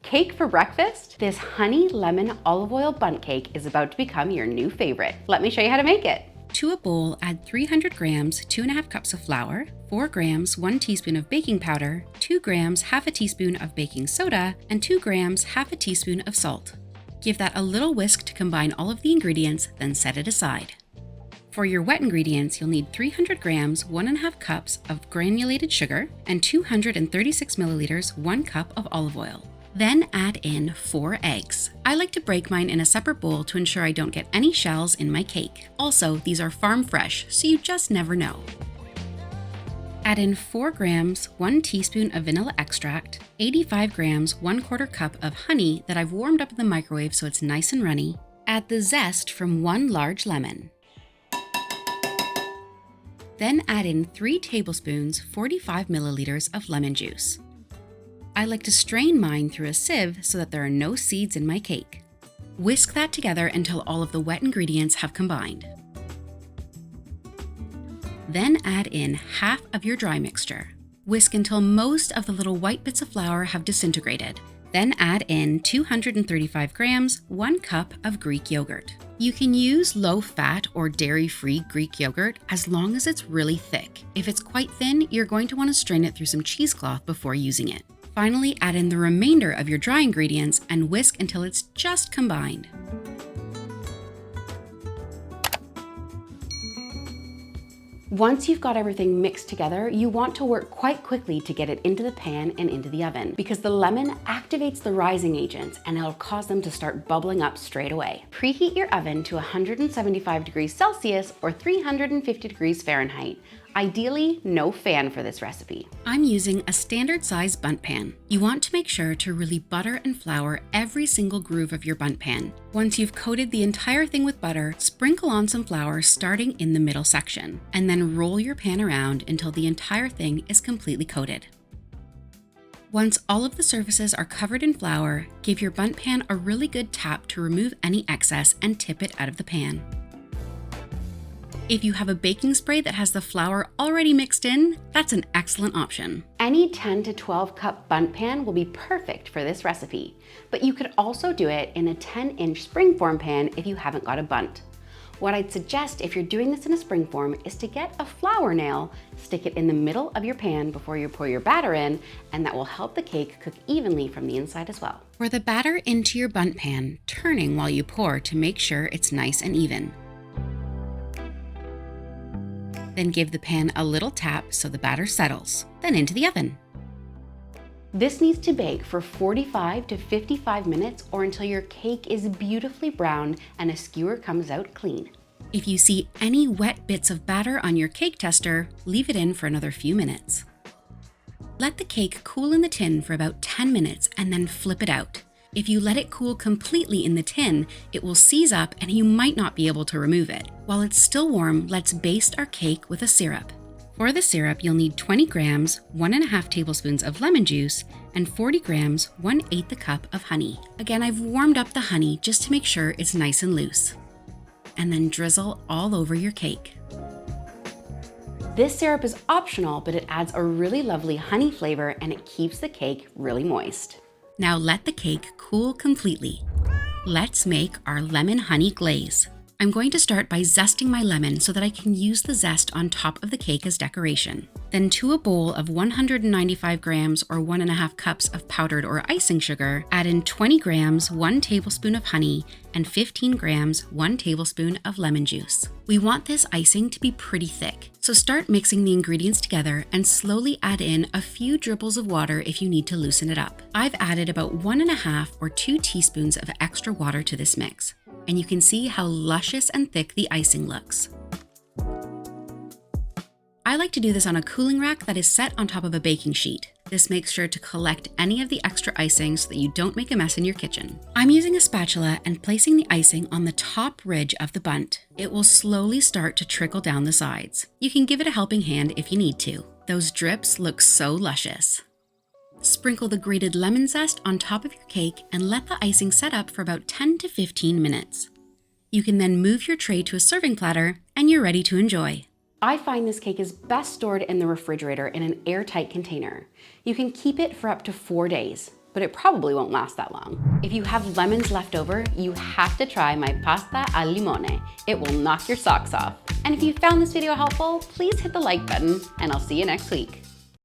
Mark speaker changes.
Speaker 1: Cake for breakfast? This honey lemon olive oil bundt cake is about to become your new favorite. Let me show you how to make it.
Speaker 2: To a bowl, add 300 grams, 2.5 cups of flour, 4 grams, 1 teaspoon of baking powder, 2 grams, half a teaspoon of baking soda, and 2 grams, half a teaspoon of salt. Give that a little whisk to combine all of the ingredients, then set it aside. For your wet ingredients, you'll need 300 grams, 1.5 cups of granulated sugar, and 236 milliliters, 1 cup of olive oil. Then add in 4 eggs. I like to break mine in a separate bowl to ensure I don't get any shells in my cake. Also, these are farm fresh, so you just never know. Add in 4 grams, 1 teaspoon of vanilla extract, 85 grams, 1/4 cup of honey that I've warmed up in the microwave so it's nice and runny. Add the zest from 1 large lemon. Then add in 3 tablespoons, 45 milliliters of lemon juice. I like to strain mine through a sieve so that there are no seeds in my cake. Whisk that together until all of the wet ingredients have combined. Then add in half of your dry mixture. Whisk until most of the little white bits of flour have disintegrated. Then add in 235 grams, 1 cup of Greek yogurt. You can use low-fat or dairy-free Greek yogurt as long as it's really thick. If it's quite thin, you're going to want to strain it through some cheesecloth before using it. Finally, add in the remainder of your dry ingredients and whisk until it's just combined.
Speaker 1: Once you've got everything mixed together, you want to work quite quickly to get it into the pan and into the oven because the lemon activates the rising agents and it'll cause them to start bubbling up straight away. Preheat your oven to 175 degrees Celsius or 350 degrees Fahrenheit. Ideally, no fan for this recipe.
Speaker 2: I'm using a standard size bundt pan. You want to make sure to really butter and flour every single groove of your bundt pan. Once you've coated the entire thing with butter, sprinkle on some flour starting in the middle section, and then roll your pan around until the entire thing is completely coated. Once all of the surfaces are covered in flour, give your bundt pan a really good tap to remove any excess and tip it out of the pan. If you have a baking spray that has the flour already mixed in, that's an excellent option.
Speaker 1: Any 10 to 12 cup bundt pan will be perfect for this recipe, but you could also do it in a 10-inch springform pan if you haven't got a bundt. What I'd suggest if you're doing this in a springform is to get a flour nail, stick it in the middle of your pan before you pour your batter in, and that will help the cake cook evenly from the inside as well.
Speaker 2: Pour the batter into your bundt pan, turning while you pour to make sure it's nice and even. Then give the pan a little tap so the batter settles, then into the oven.
Speaker 1: This needs to bake for 45 to 55 minutes or until your cake is beautifully browned and a skewer comes out clean.
Speaker 2: If you see any wet bits of batter on your cake tester, leave it in for another few minutes. Let the cake cool in the tin for about 10 minutes and then flip it out. If you let it cool completely in the tin, it will seize up and you might not be able to remove it. While it's still warm, let's baste our cake with a syrup. For the syrup, you'll need 20 grams, 1.5 tablespoons of lemon juice, and 40 grams, 1/8 cup of honey. Again, I've warmed up the honey just to make sure it's nice and loose. And then drizzle all over your cake.
Speaker 1: This syrup is optional, but it adds a really lovely honey flavor and it keeps the cake really moist.
Speaker 2: Now let the cake cool completely. Let's make our lemon honey glaze. I'm going to start by zesting my lemon so that I can use the zest on top of the cake as decoration. Then to a bowl of 195 grams or 1.5 cups of powdered or icing sugar, add in 20 grams, 1 tablespoon of honey, and 15 grams, 1 tablespoon of lemon juice. We want this icing to be pretty thick, so start mixing the ingredients together and slowly add in a few dribbles of water if you need to loosen it up. I've added about 1.5 or 2 teaspoons of extra water to this mix, and you can see how luscious and thick the icing looks. I like to do this on a cooling rack that is set on top of a baking sheet. This makes sure to collect any of the extra icing so that you don't make a mess in your kitchen. I'm using a spatula and placing the icing on the top ridge of the bundt. It will slowly start to trickle down the sides. You can give it a helping hand if you need to. Those drips look so luscious. Sprinkle the grated lemon zest on top of your cake and let the icing set up for about 10 to 15 minutes. You can then move your tray to a serving platter and you're ready to enjoy.
Speaker 1: I find this cake is best stored in the refrigerator in an airtight container. You can keep it for up to 4 days, but it probably won't last that long. If you have lemons left over, you have to try my pasta al limone. It will knock your socks off. And if you found this video helpful, please hit the like button, and I'll see you next week.